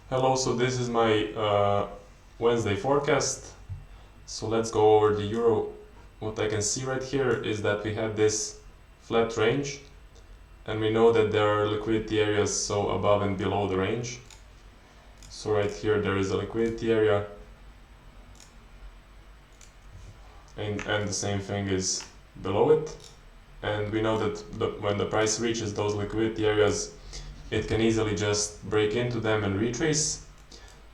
Hello, so this is my Wednesday forecast. So let's go over the euro. What I can see right here is that we had this flat range, and we know that there are liquidity areas so above and below the range. So right here there is a liquidity area, and the same thing is below it. And we know that when the price reaches those liquidity areas, it can easily just break into them and retrace.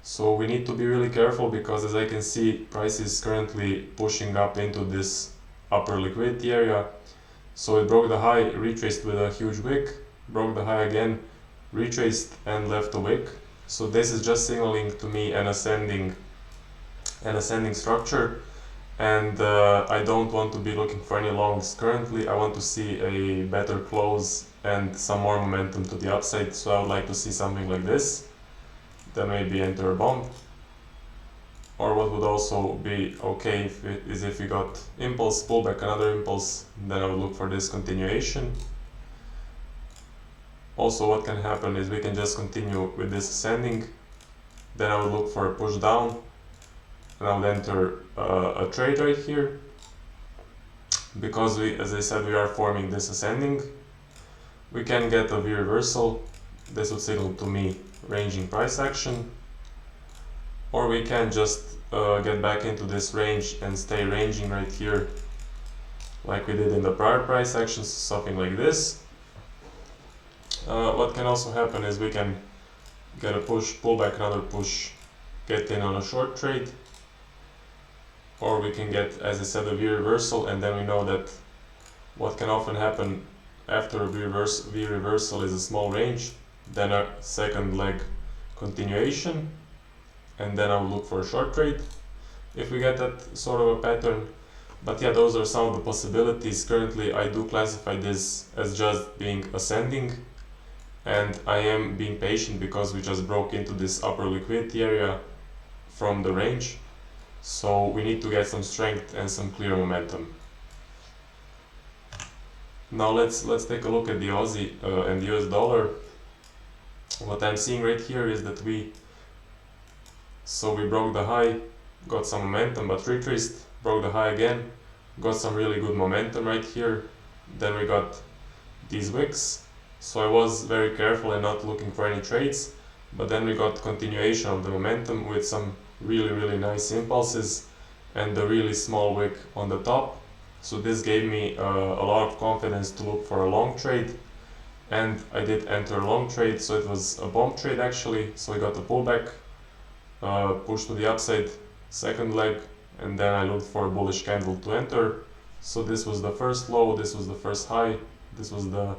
So we need to be really careful, because as I can see, price is currently pushing up into this upper liquidity area. So it broke the high, retraced with a huge wick, broke the high again, retraced and left a wick. So this is just signaling to me an ascending structure, and I don't want to be looking for any longs currently. I want to see a better close and some more momentum to the upside. So I would like to see something like this, then maybe enter a bomb. Or what would also be okay is if we got impulse, pull back another impulse, then I would look for this continuation. Also what can happen is we can just continue with this ascending, then I would look for a push down, and I would enter a trade right here, because as I said, we are forming this ascending. We can get a V reversal. This would signal to me ranging price action, or we can just get back into this range and stay ranging right here like we did in the prior price actions, something like this. What can also happen is we can get a push, pull back another push, get in on a short trade, or we can get, as I said, a V reversal, and then we know that what can often happen after a V reversal is a small range, then a second leg continuation, and then I will look for a short trade if we get that sort of a pattern. But yeah, those are some of the possibilities. Currently I do classify this as just being ascending, and I am being patient because we just broke into this upper liquidity area from the range. So we need to get some strength and some clear momentum. Now let's take a look at the Aussie and the US dollar. What I'm seeing right here is that we broke the high, got some momentum, but retraced, broke the high again, got some really good momentum right here. Then we got these wicks, so I was very careful and not looking for any trades, but then we got continuation of the momentum with some really nice impulses and a really small wick on the top. So this gave me a lot of confidence to look for a long trade, and I did enter a long trade. So it was a bomb trade actually. So I got a pullback, push to the upside, second leg, and then I looked for a bullish candle to enter. So this was the first low, this was the first high, this was the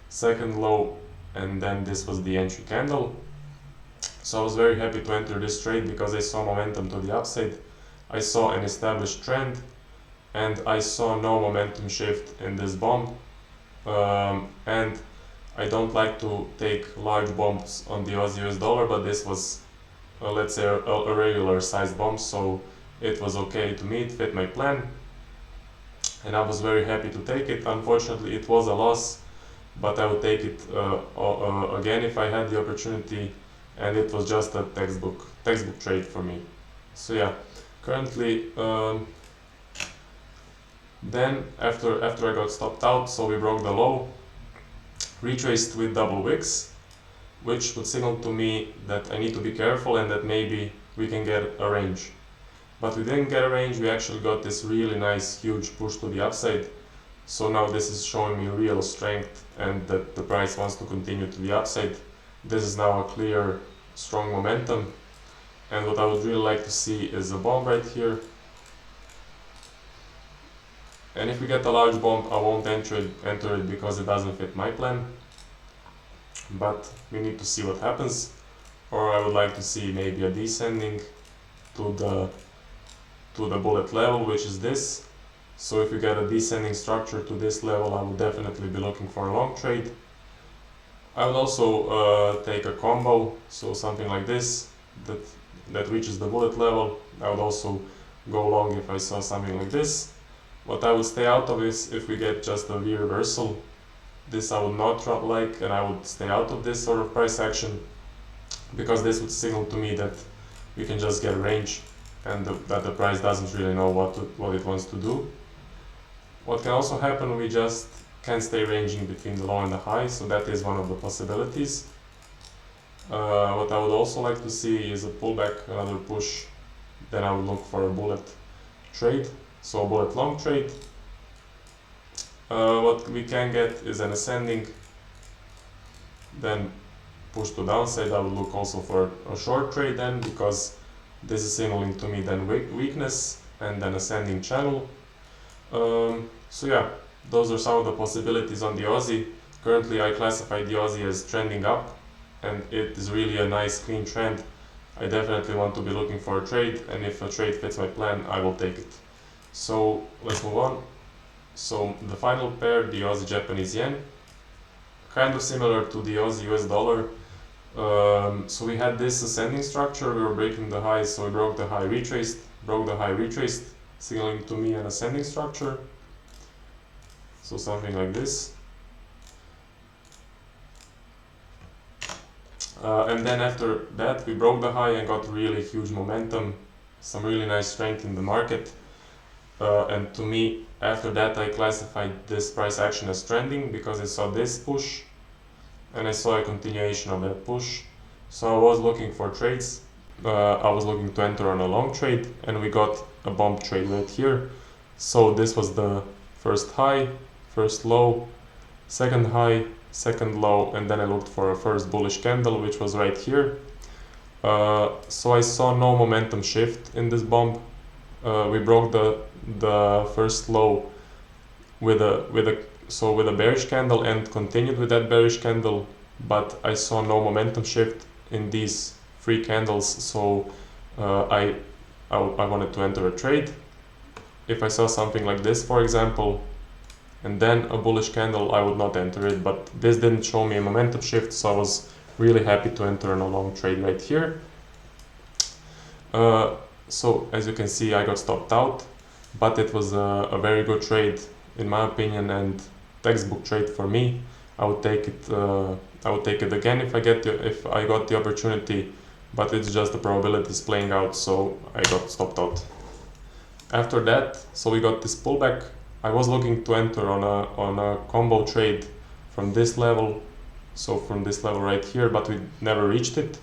second low, and then this was the entry candle. So I was very happy to enter this trade because I saw momentum to the upside, I saw an established trend, and I saw no momentum shift in this bomb. And I don't like to take large bombs on the Aussie US dollar, but this was let's say a regular sized bomb, so it was okay to me, it fit my plan, and I was very happy to take it. Unfortunately it was a loss, but I would take it again if I had the opportunity, and it was just a textbook trade for me. So yeah, currently then after I got stopped out, so we broke the low, retraced with double wicks, which would signal to me that I need to be careful and that maybe we can get a range. But we didn't get a range, we actually got this really nice huge push to the upside. So now this is showing me real strength and that the price wants to continue to the upside. This is now a clear, strong momentum. And what I would really like to see is a bomb right here. And if we get a large bomb, I won't enter it because it doesn't fit my plan. But we need to see what happens. Or I would like to see maybe a descending to the bullet level, which is this. So if we get a descending structure to this level, I would definitely be looking for a long trade. I would also take a combo, so something like this that reaches the bullet level. I would also go long if I saw something like this. What I would stay out of is if we get just a V reversal. This I would not like, and I would stay out of this sort of price action. because this would signal to me that we can just get a range and that the price doesn't really know what it wants to do. What can also happen, we just can stay ranging between the low and the high, so that is one of the possibilities. What I would also like to see is a pullback, another push, then I would look for a bullet trade, so a bullet long trade. What we can get is an ascending, then push to downside. I would look also for a short trade then, because this is signaling to me then weakness and then ascending channel. So yeah, those are some of the possibilities on the Aussie. Currently I classify the Aussie as trending up, and it is really a nice clean trend. I definitely want to be looking for a trade, and if a trade fits my plan, I will take it. So let's move on. So the final pair, the Aussie Japanese yen, kind of similar to the Aussie US dollar. So we had this ascending structure, we were breaking the highs, so we broke the high, retraced, broke the high, retraced, signaling to me an ascending structure. So something like this. And then after that we broke the high and got really huge momentum, some really nice strength in the market. And to me, after that I classified this price action as trending, because I saw this push and I saw a continuation of that push. So I was looking for trades. I was looking to enter on a long trade, and we got a bump trade right here. So this was the first high, first low, second high, second low, and then I looked for a first bullish candle, which was right here. So I saw no momentum shift in this bump. We broke the first low with a bearish candle and continued with that bearish candle, but I saw no momentum shift in these three candles, so I wanted to enter a trade. If I saw something like this, for example, and then a bullish candle, I would not enter it, but this didn't show me a momentum shift, so I was really happy to enter in a long trade right here. So as you can see, I got stopped out, but it was a very good trade in my opinion, and textbook trade for me. I would take it. I would take it again if I got the opportunity, but it's just the probabilities playing out, so I got stopped out. After that, so we got this pullback. I was looking to enter on a combo trade from this level, so from this level right here, but we never reached it.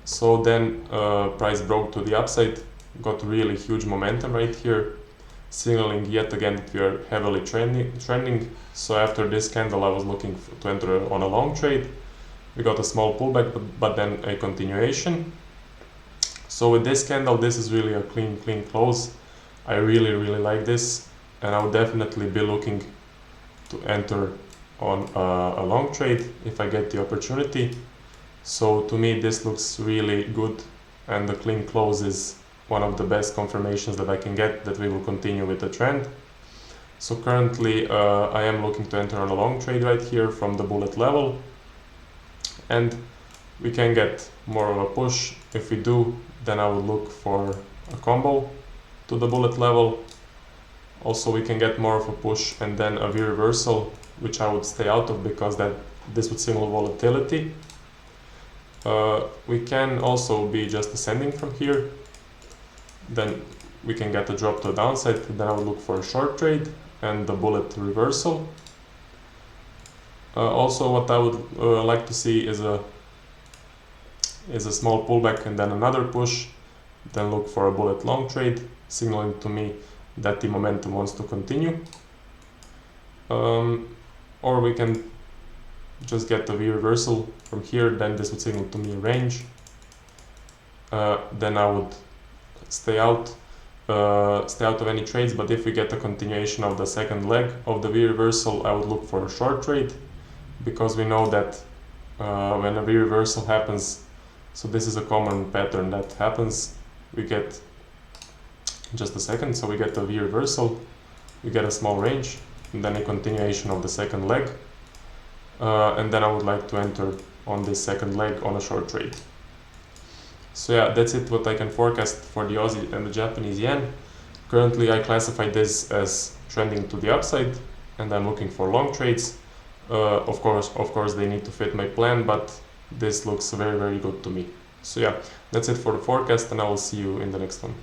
So then price broke to the upside, got really huge momentum right here, signaling yet again that we are heavily trending. So after this candle I was looking to enter on a long trade. We got a small pullback, but then a continuation. So with this candle, this is really a clean close. I really like this, and I would definitely be looking to enter on a long trade if I get the opportunity. So to me this looks really good, and the clean close is one of the best confirmations that I can get that we will continue with the trend. So currently I am looking to enter on a long trade right here from the bullet level, and we can get more of a push. If we do, then I would look for a combo to the bullet level. Also we can get more of a push and then a V reversal, which I would stay out of because this would signal volatility. We can also be just ascending from here, then we can get a drop to the downside, then I would look for a short trade and the bullet reversal. Also what I would like to see is a small pullback and then another push, then look for a bullet long trade, signaling to me that the momentum wants to continue. Or we can just get the V reversal from here, then this would signal to me a range. Then I would stay out of any trades, but if we get a continuation of the second leg of the V reversal, I would look for a short trade, because we know that when a V reversal happens, so this is a common pattern that happens, we get just a second, so we get a V reversal, we get a small range, and then a continuation of the second leg, and then I would like to enter on this second leg on a short trade. So yeah, that's it what I can forecast for the Aussie and the Japanese yen. Currently I classify this as trending to the upside, and I'm looking for long trades. Of course they need to fit my plan, but this looks very, very good to me. So yeah, that's it for the forecast, and I will see you in the next one.